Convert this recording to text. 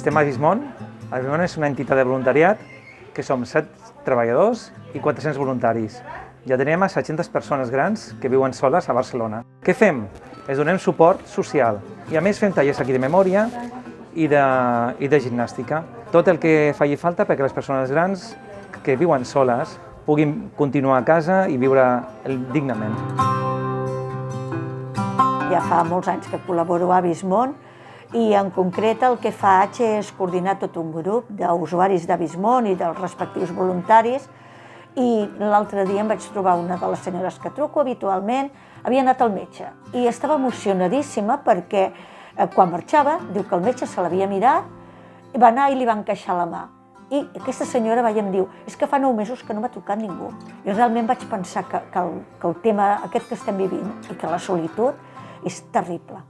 Estem a Vismont. A Vismont és una entitat de voluntariat que som 7 treballadors i 400 voluntaris. Ja tenim a 700 persones grans que viuen soles a Barcelona. Què fem? Els donem suport social i a més fem tallers aquí de memòria i de gimnàstica. Tot el que faci falta perquè les persones grans que viuen soles puguin continuar a casa i viure dignament. Ja fa molts anys que col·laboro a Vismont i en concret el que faig és coordinar tot un grup d'usuaris de Vismont i dels respectius voluntaris. I l'altre dia em vaig trobar una de les senyores que truco habitualment, havia anat al metge i estava emocionadíssima perquè quan marxava, diu que el metge se l'havia mirat, va anar i li va encaixar la mà. I aquesta senyora em diu, és que fa 9 mesos que no m'ha trucat ningú. I realment vaig pensar que el tema aquest que estem vivint i que la solitud és terrible.